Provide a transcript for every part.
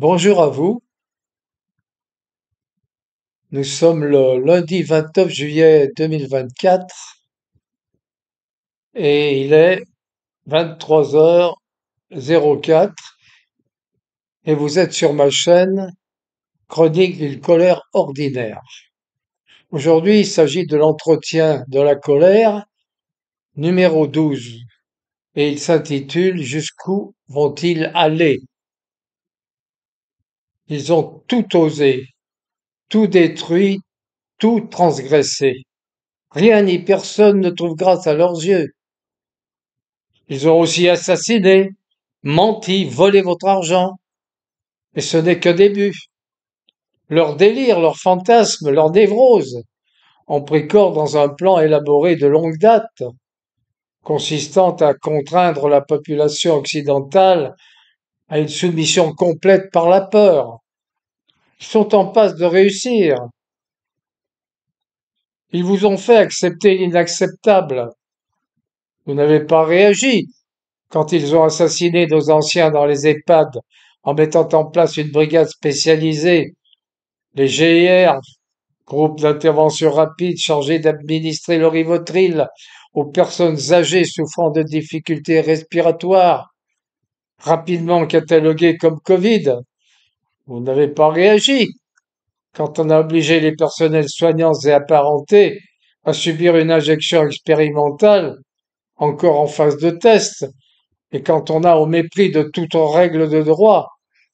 Bonjour à vous. Nous sommes le lundi 29 juillet 2024 et il est 23h04 et vous êtes sur ma chaîne Chronique d'une colère ordinaire. Aujourd'hui, il s'agit de l'entretien de la colère numéro 12 et il s'intitule Jusqu'où vont-ils aller? Ils ont tout osé, tout détruit, tout transgressé. Rien ni personne ne trouve grâce à leurs yeux. Ils ont aussi assassiné, menti, volé votre argent. Et ce n'est qu'un début. Leur délire, leur fantasme, leur névrose ont pris corps dans un plan élaboré de longue date, consistant à contraindre la population occidentale à une soumission complète par la peur. Ils sont en passe de réussir. Ils vous ont fait accepter l'inacceptable. Vous n'avez pas réagi quand ils ont assassiné nos anciens dans les EHPAD en mettant en place une brigade spécialisée, les GIR, groupe d'intervention rapide chargé d'administrer le Rivotril aux personnes âgées souffrant de difficultés respiratoires, rapidement cataloguées comme Covid. Vous n'avez pas réagi quand on a obligé les personnels soignants et apparentés à subir une injection expérimentale encore en phase de test, et quand on a, au mépris de toute règle de droit,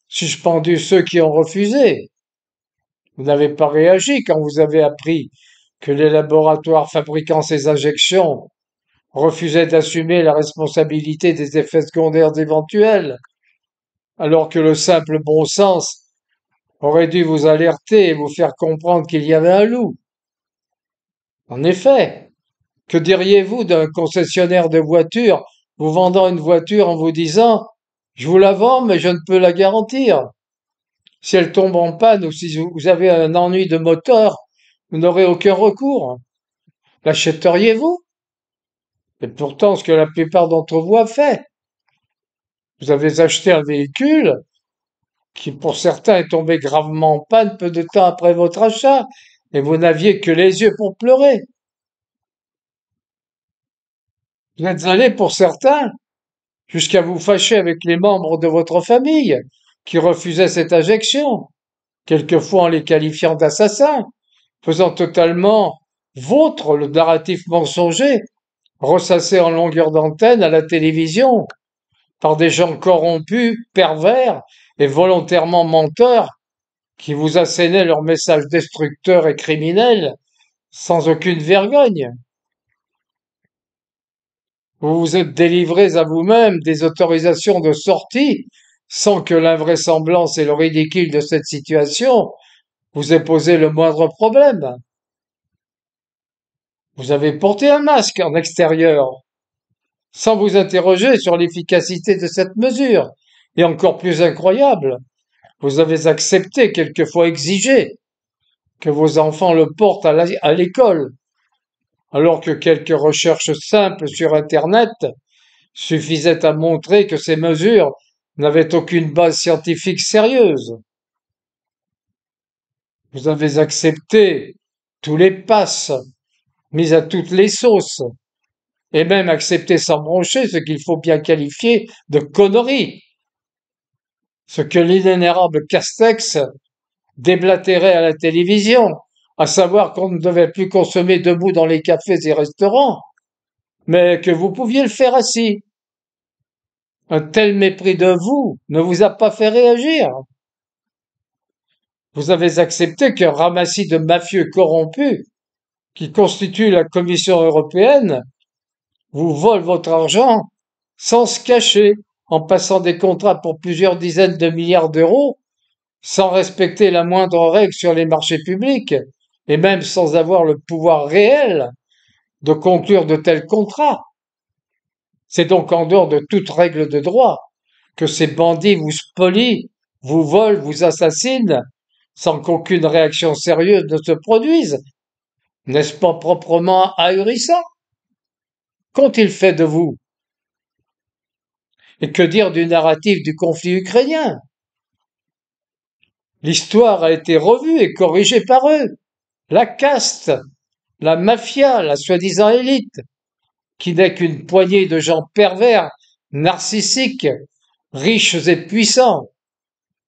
suspendu ceux qui ont refusé. Vous n'avez pas réagi quand vous avez appris que les laboratoires fabriquant ces injections refusaient d'assumer la responsabilité des effets secondaires éventuels, alors que le simple bon sens aurait dû vous alerter et vous faire comprendre qu'il y avait un loup. En effet, que diriez-vous d'un concessionnaire de voitures vous vendant une voiture en vous disant je vous la vends mais je ne peux la garantir. Si elle tombe en panne ou si vous avez un ennui de moteur, vous n'aurez aucun recours. L'achèteriez-vous? Et pourtant, ce que la plupart d'entre vous a fait. Vous avez acheté un véhicule qui, pour certains, est tombé gravement en panne peu de temps après votre achat, et vous n'aviez que les yeux pour pleurer. Vous êtes allé, pour certains, jusqu'à vous fâcher avec les membres de votre famille qui refusaient cette injection, quelquefois en les qualifiant d'assassins, faisant totalement vôtre le narratif mensonger, ressassé en longueur d'antenne à la télévision, par des gens corrompus, pervers et volontairement menteurs, qui vous assénaient leurs messages destructeurs et criminels, sans aucune vergogne. Vous vous êtes délivrés à vous-même des autorisations de sortie, sans que l'invraisemblance et le ridicule de cette situation vous aient posé le moindre problème. Vous avez porté un masque en extérieur, sans vous interroger sur l'efficacité de cette mesure. Et encore plus incroyable, vous avez accepté, quelquefois exigé, que vos enfants le portent à l'école, alors que quelques recherches simples sur Internet suffisaient à montrer que ces mesures n'avaient aucune base scientifique sérieuse. Vous avez accepté tous les passes, mis à toutes les sauces, et même accepté sans broncher ce qu'il faut bien qualifier de conneries, ce que l'inénarrable Castex déblatérait à la télévision, à savoir qu'on ne devait plus consommer debout dans les cafés et restaurants, mais que vous pouviez le faire assis. Un tel mépris de vous ne vous a pas fait réagir. Vous avez accepté qu'un ramassis de mafieux corrompus, qui constitue la Commission européenne, vous vole votre argent sans se cacher, en passant des contrats pour plusieurs dizaines de milliards d'euros, sans respecter la moindre règle sur les marchés publics, et même sans avoir le pouvoir réel de conclure de tels contrats. C'est donc en dehors de toute règle de droit que ces bandits vous spolient, vous volent, vous assassinent, sans qu'aucune réaction sérieuse ne se produise. N'est-ce pas proprement ahurissant? Qu'ont-ils fait de vous? Et que dire du narratif du conflit ukrainien? L'histoire a été revue et corrigée par eux. La caste, la mafia, la soi-disant élite, qui n'est qu'une poignée de gens pervers, narcissiques, riches et puissants,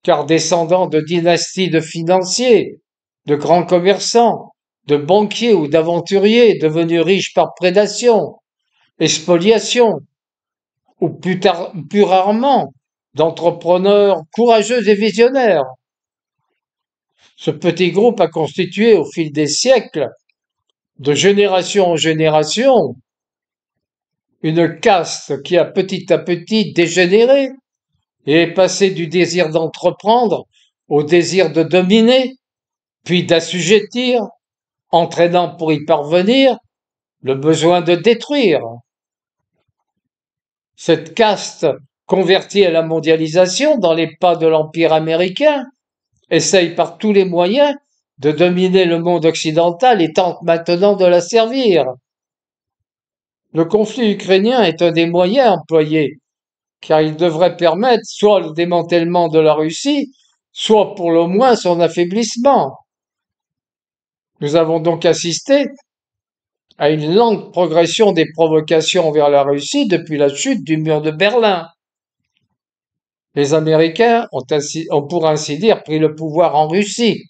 car descendants de dynasties de financiers, de grands commerçants, de banquiers ou d'aventuriers devenus riches par prédation, expoliation, ou plus rarement d'entrepreneurs courageux et visionnaires. Ce petit groupe a constitué au fil des siècles, de génération en génération, une caste qui a petit à petit dégénéré et est passée du désir d'entreprendre au désir de dominer, puis d'assujettir, entraînant pour y parvenir le besoin de détruire. Cette caste, convertie à la mondialisation dans les pas de l'Empire américain, essaye par tous les moyens de dominer le monde occidental et tente maintenant de la servir. Le conflit ukrainien est un des moyens employés, car il devrait permettre soit le démantèlement de la Russie, soit pour le moins son affaiblissement. Nous avons donc assisté à une lente progression des provocations vers la Russie depuis la chute du mur de Berlin. Les Américains ont pour ainsi dire pris le pouvoir en Russie,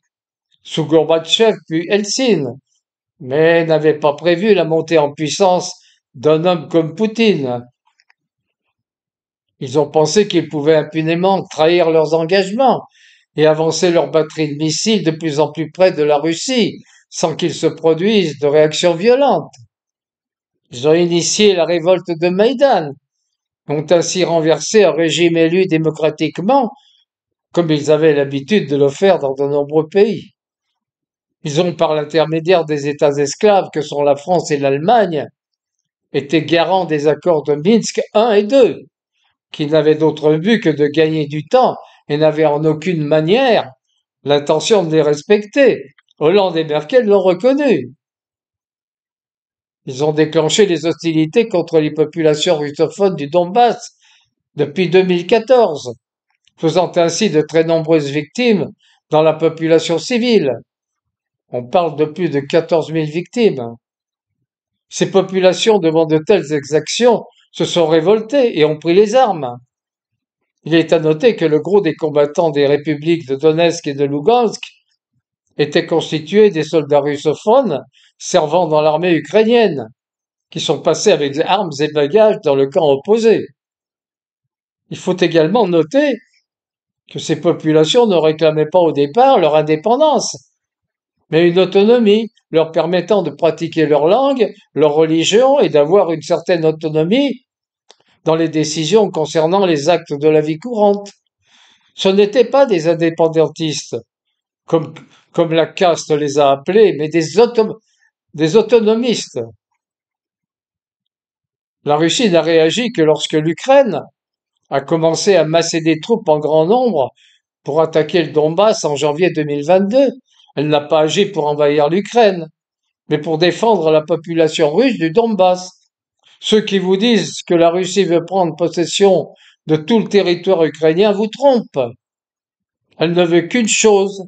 sous Gorbatchev puis Helsinki, mais n'avaient pas prévu la montée en puissance d'un homme comme Poutine. Ils ont pensé qu'ils pouvaient impunément trahir leurs engagements et avancer leur batterie de missiles de plus en plus près de la Russie, sans qu'il se produise de réactions violentes. Ils ont initié la révolte de Maïdan, ont ainsi renversé un régime élu démocratiquement, comme ils avaient l'habitude de le faire dans de nombreux pays. Ils ont, par l'intermédiaire des États esclaves que sont la France et l'Allemagne, été garants des accords de Minsk I et II, qui n'avaient d'autre but que de gagner du temps et n'avaient en aucune manière l'intention de les respecter. Hollande et Merkel l'ont reconnu. Ils ont déclenché les hostilités contre les populations russophones du Donbass depuis 2014, faisant ainsi de très nombreuses victimes dans la population civile. On parle de plus de 14 000 victimes. Ces populations, devant de telles exactions, se sont révoltées et ont pris les armes. Il est à noter que le gros des combattants des républiques de Donetsk et de Lugansk étaient constitués des soldats russophones servant dans l'armée ukrainienne, qui sont passés avec des armes et bagages dans le camp opposé. Il faut également noter que ces populations ne réclamaient pas au départ leur indépendance, mais une autonomie leur permettant de pratiquer leur langue, leur religion et d'avoir une certaine autonomie dans les décisions concernant les actes de la vie courante. Ce n'étaient pas des indépendantistes, comme, comme la caste les a appelés, mais des autonomistes. La Russie n'a réagi que lorsque l'Ukraine a commencé à masser des troupes en grand nombre pour attaquer le Donbass en janvier 2022. Elle n'a pas agi pour envahir l'Ukraine, mais pour défendre la population russe du Donbass. Ceux qui vous disent que la Russie veut prendre possession de tout le territoire ukrainien vous trompent. Elle ne veut qu'une chose,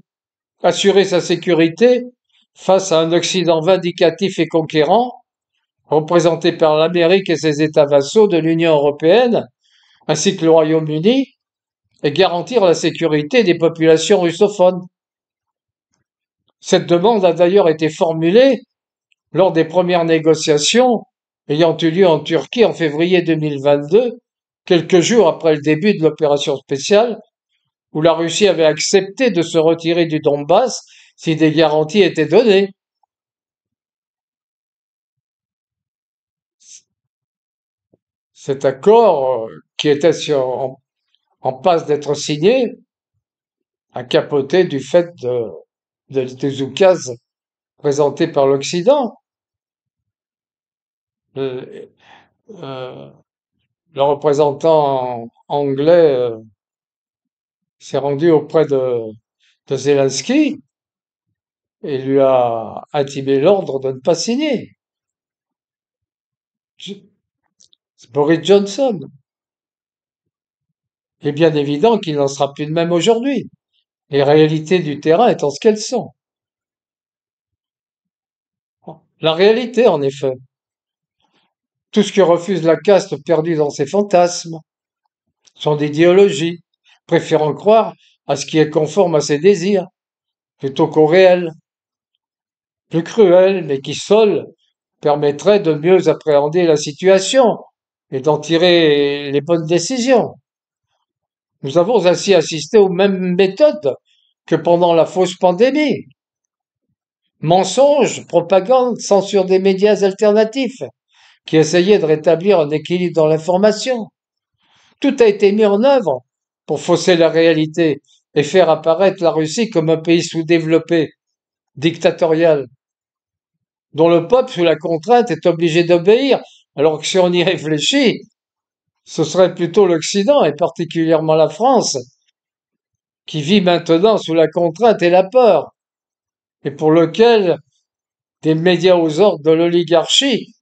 assurer sa sécurité face à un Occident vindicatif et conquérant, représenté par l'Amérique et ses États vassaux de l'Union européenne, ainsi que le Royaume-Uni, et garantir la sécurité des populations russophones. Cette demande a d'ailleurs été formulée lors des premières négociations ayant eu lieu en Turquie en février 2022, quelques jours après le début de l'opération spéciale, où la Russie avait accepté de se retirer du Donbass si des garanties étaient données. Cet accord, qui était en passe d'être signé, a capoté du fait des oukases présentés par l'Occident. Le, euh, le représentant anglais s'est rendu auprès de Zelensky et lui a intimé l'ordre de ne pas signer. C'est Boris Johnson. Il est bien évident qu'il n'en sera plus de même aujourd'hui. Les réalités du terrain étant ce qu'elles sont. La réalité, en effet. Tout ce qui refuse la caste perdu dans ses fantasmes, son idéologie, préférant croire à ce qui est conforme à ses désirs, plutôt qu'au réel, plus cruel, mais qui seul permettrait de mieux appréhender la situation et d'en tirer les bonnes décisions. Nous avons ainsi assisté aux mêmes méthodes que pendant la fausse pandémie. Mensonges, propagande, censure des médias alternatifs, qui essayaient de rétablir un équilibre dans l'information. Tout a été mis en œuvre pour fausser la réalité et faire apparaître la Russie comme un pays sous-développé, dictatorial, dont le peuple, sous la contrainte, est obligé d'obéir, alors que si on y réfléchit, ce serait plutôt l'Occident, et particulièrement la France, qui vit maintenant sous la contrainte et la peur, et pour lequel des médias aux ordres de l'oligarchie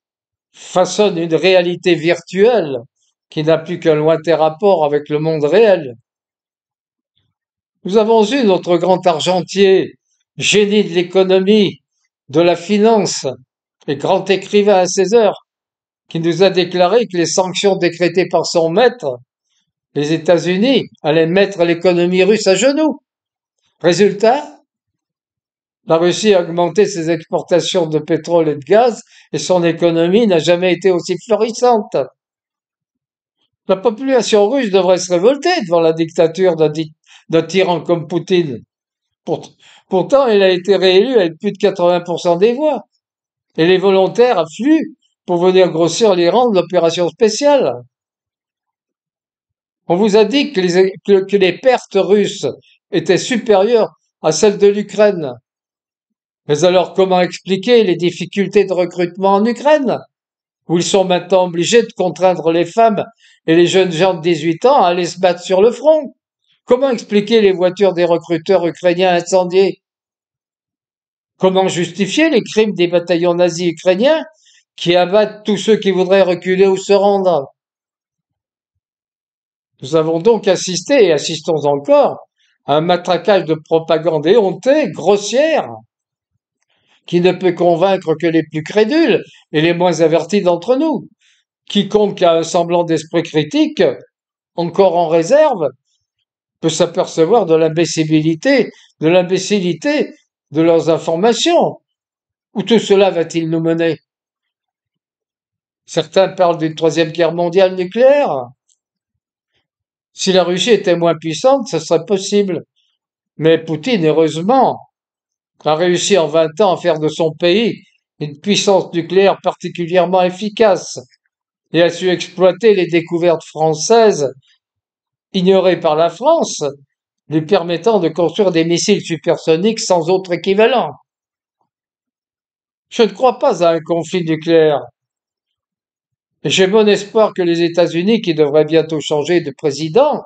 façonnent une réalité virtuelle qui n'a plus qu'un lointain rapport avec le monde réel. Nous avons eu notre grand argentier, génie de l'économie, de la finance et grand écrivain à ses heures, qui nous a déclaré que les sanctions décrétées par son maître, les États-Unis, allaient mettre l'économie russe à genoux. Résultat, la Russie a augmenté ses exportations de pétrole et de gaz et son économie n'a jamais été aussi florissante. La population russe devrait se révolter devant la dictature d'un tyran comme Poutine. Pourtant, il a été réélu avec plus de 80% des voix. Et les volontaires affluent pour venir grossir les rangs de l'opération spéciale. On vous a dit que les pertes russes étaient supérieures à celles de l'Ukraine. Mais alors comment expliquer les difficultés de recrutement en Ukraine, où ils sont maintenant obligés de contraindre les femmes et les jeunes gens de 18 ans à aller se battre sur le front? Comment expliquer les voitures des recruteurs ukrainiens incendiées? Comment justifier les crimes des bataillons nazis ukrainiens qui abattent tous ceux qui voudraient reculer ou se rendre? Nous avons donc assisté, et assistons encore, à un matraquage de propagande éhontée, grossière, qui ne peut convaincre que les plus crédules et les moins avertis d'entre nous. Quiconque a un semblant d'esprit critique, encore en réserve, peut s'apercevoir de l'imbécilité de leurs informations. Où tout cela va-t-il nous mener? Certains parlent d'une troisième guerre mondiale nucléaire. Si la Russie était moins puissante, ce serait possible. Mais Poutine, heureusement, a réussi en 20 ans à faire de son pays une puissance nucléaire particulièrement efficace et a su exploiter les découvertes françaises ignorées par la France, lui permettant de construire des missiles supersoniques sans autre équivalent. Je ne crois pas à un conflit nucléaire. Et j'ai bon espoir que les États-Unis, qui devraient bientôt changer de président,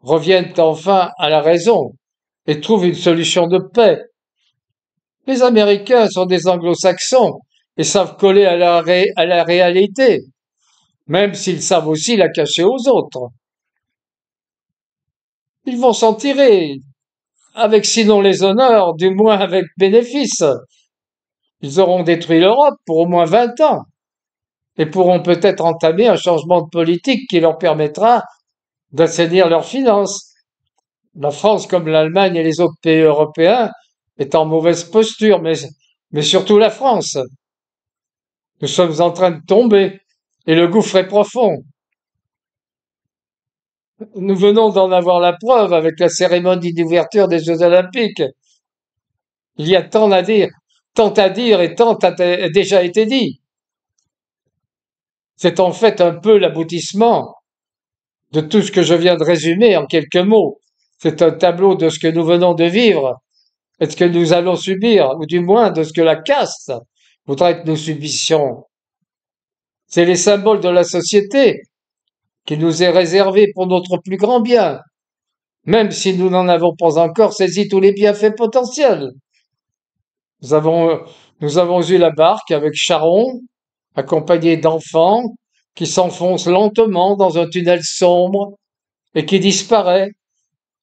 reviennent enfin à la raison et trouvent une solution de paix. Les Américains sont des anglo-saxons et savent coller à la réalité, même s'ils savent aussi la cacher aux autres. Ils vont s'en tirer, avec sinon les honneurs, du moins avec bénéfice. Ils auront détruit l'Europe pour au moins 20 ans et pourront peut-être entamer un changement de politique qui leur permettra d'assainir leurs finances. La France, comme l'Allemagne et les autres pays européens, est en mauvaise posture, mais surtout la France. Nous sommes en train de tomber et le gouffre est profond. Nous venons d'en avoir la preuve avec la cérémonie d'ouverture des Jeux Olympiques. Il y a tant à dire et tant a déjà été dit. C'est en fait un peu l'aboutissement de tout ce que je viens de résumer en quelques mots. C'est un tableau de ce que nous venons de vivre et de ce que nous allons subir, ou du moins de ce que la caste voudrait que nous subissions. C'est les symboles de la société qui nous est réservé pour notre plus grand bien, même si nous n'en avons pas encore saisi tous les bienfaits potentiels. Nous avons, nous avons eu la barque avec Charon, accompagné d'enfants, qui s'enfonce lentement dans un tunnel sombre et qui disparaît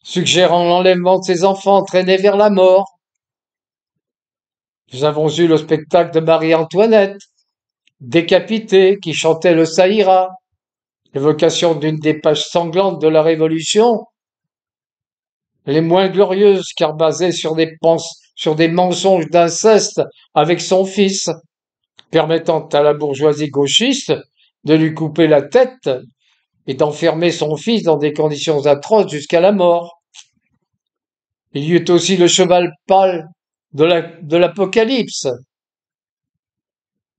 suggérant l'enlèvement de ses enfants entraînés vers la mort. Nous avons eu le spectacle de Marie-Antoinette, décapitée, qui chantait le Ça ira, l'évocation d'une des pages sanglantes de la Révolution, les moins glorieuses car basées sur des mensonges d'inceste avec son fils, permettant à la bourgeoisie gauchiste de lui couper la tête et d'enfermer son fils dans des conditions atroces jusqu'à la mort. Il y eut aussi le cheval pâle de l'Apocalypse.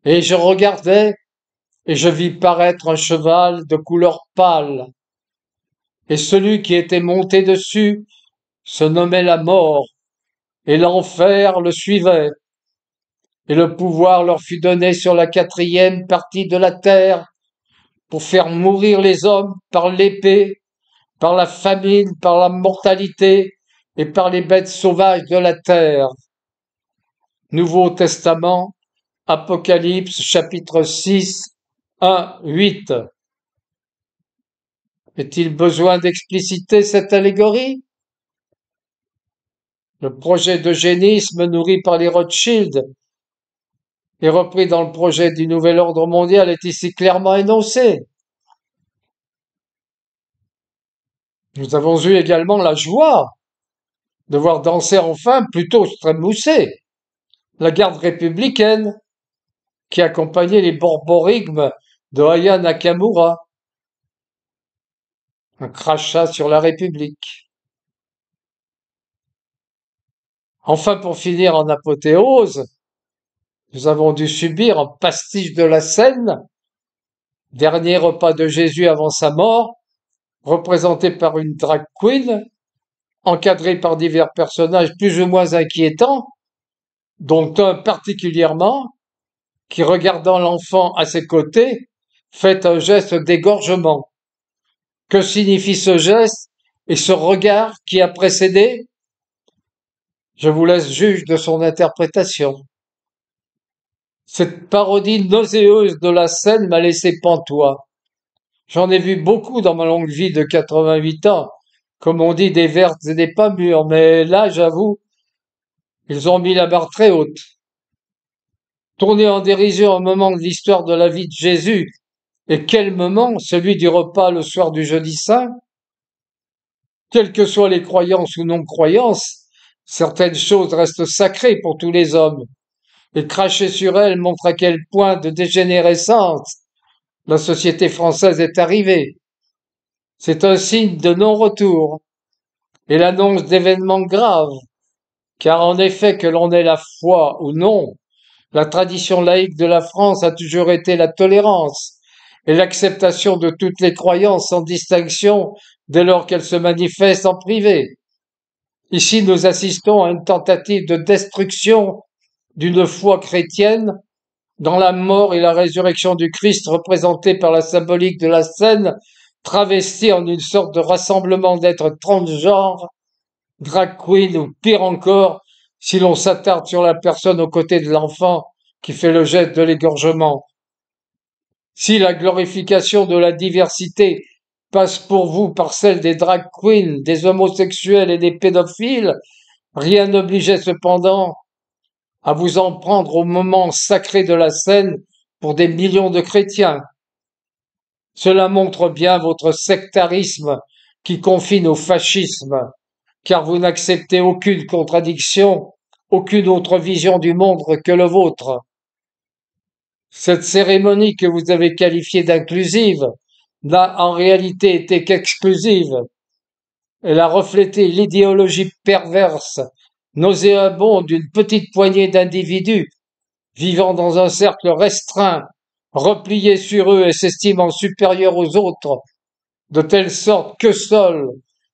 Et je regardais, et je vis paraître un cheval de couleur pâle. Et celui qui était monté dessus se nommait la mort, et l'enfer le suivait. Et le pouvoir leur fut donné sur la quatrième partie de la terre, pour faire mourir les hommes par l'épée, par la famine, par la mortalité, et par les bêtes sauvages de la terre. Nouveau Testament, Apocalypse, chapitre 6, 1, 8. Est-il besoin d'expliciter cette allégorie? Le projet d'eugénisme nourri par les Rothschild et repris dans le projet du nouvel ordre mondial est ici clairement énoncé. Nous avons eu également la joie de voir danser enfin, plutôt trémousser, la garde républicaine qui accompagnait les borborigmes de Aya Nakamura. Un crachat sur la République. Enfin, pour finir en apothéose, nous avons dû subir un pastiche de la scène, dernier repas de Jésus avant sa mort, représenté par une drag queen, encadrée par divers personnages plus ou moins inquiétants, dont un particulièrement, qui, regardant l'enfant à ses côtés, fait un geste d'égorgement. Que signifie ce geste et ce regard qui a précédé? Je vous laisse juge de son interprétation. Cette parodie nauséeuse de la scène m'a laissé pantois. J'en ai vu beaucoup dans ma longue vie de 88 ans, comme on dit des vertes et des pas mûres, mais là, j'avoue, ils ont mis la barre très haute. Tourner en dérision un moment de l'histoire de la vie de Jésus, et quel moment, celui du repas le soir du jeudi saint? Quelles que soient les croyances ou non-croyances, certaines choses restent sacrées pour tous les hommes, et cracher sur elles montre à quel point de dégénérescence la société française est arrivée. C'est un signe de non-retour, et l'annonce d'événements graves, car en effet, que l'on ait la foi ou non, la tradition laïque de la France a toujours été la tolérance et l'acceptation de toutes les croyances sans distinction dès lors qu'elles se manifestent en privé. Ici, nous assistons à une tentative de destruction d'une foi chrétienne dans la mort et la résurrection du Christ représentée par la symbolique de la scène, travestie en une sorte de rassemblement d'êtres transgenres, drag queen ou pire encore, si l'on s'attarde sur la personne aux côtés de l'enfant qui fait le geste de l'égorgement. Si la glorification de la diversité passe pour vous par celle des drag queens, des homosexuels et des pédophiles, rien n'obligeait cependant à vous en prendre au moment sacré de la scène pour des millions de chrétiens. Cela montre bien votre sectarisme qui confine au fascisme, car vous n'acceptez aucune contradiction, aucune autre vision du monde que le vôtre. Cette cérémonie que vous avez qualifiée d'inclusive n'a en réalité été qu'exclusive. Elle a reflété l'idéologie perverse, nauséabonde d'une petite poignée d'individus vivant dans un cercle restreint, repliés sur eux et s'estimant supérieurs aux autres, de telle sorte que seuls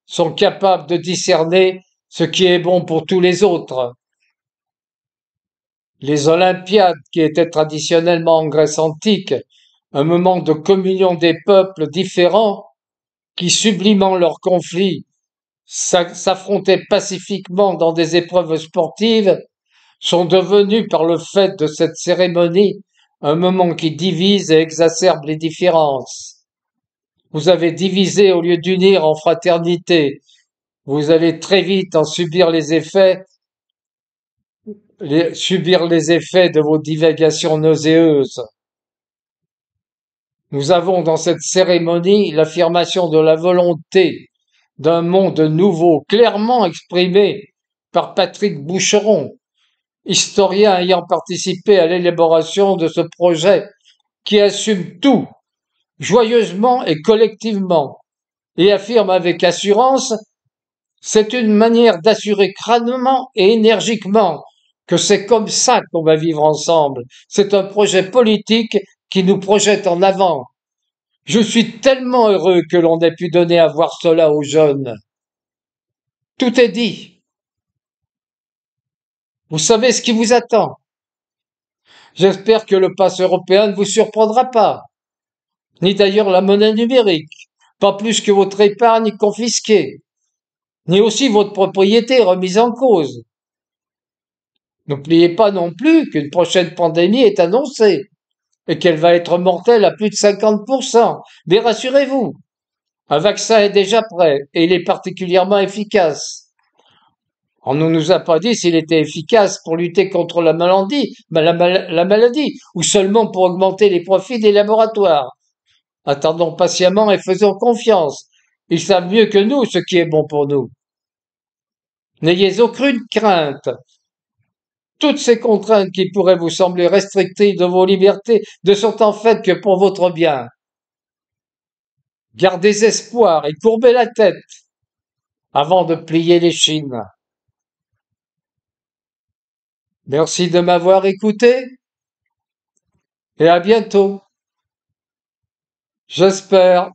sont capables de discerner ce qui est bon pour tous les autres. Les Olympiades, qui étaient traditionnellement en Grèce antique un moment de communion des peuples différents, qui, sublimant leurs conflits, s'affrontaient pacifiquement dans des épreuves sportives, sont devenues par le fait de cette cérémonie un moment qui divise et exacerbe les différences. Vous avez divisé au lieu d'unir en fraternité. vous allez très vite en subir les effets de vos divagations nauséeuses. Nous avons dans cette cérémonie l'affirmation de la volonté d'un monde nouveau clairement exprimé par Patrick Boucheron, historien ayant participé à l'élaboration de ce projet qui assume tout, joyeusement et collectivement, et affirme avec assurance: c'est une manière d'assurer crânement et énergiquement que c'est comme ça qu'on va vivre ensemble. C'est un projet politique qui nous projette en avant. Je suis tellement heureux que l'on ait pu donner à voir cela aux jeunes. Tout est dit. Vous savez ce qui vous attend. J'espère que le pass européen ne vous surprendra pas, ni d'ailleurs la monnaie numérique, pas plus que votre épargne confisquée, ni aussi votre propriété remise en cause. N'oubliez pas non plus qu'une prochaine pandémie est annoncée et qu'elle va être mortelle à plus de 50%. Mais rassurez-vous, un vaccin est déjà prêt et il est particulièrement efficace. On ne nous a pas dit s'il était efficace pour lutter contre la maladie ou seulement pour augmenter les profits des laboratoires. Attendons patiemment et faisons confiance. Ils savent mieux que nous ce qui est bon pour nous. N'ayez aucune crainte. Toutes ces contraintes qui pourraient vous sembler restrictives de vos libertés ne sont en fait que pour votre bien. Gardez espoir et courbez la tête avant de plier l'échine. Merci de m'avoir écouté et à bientôt. J'espère.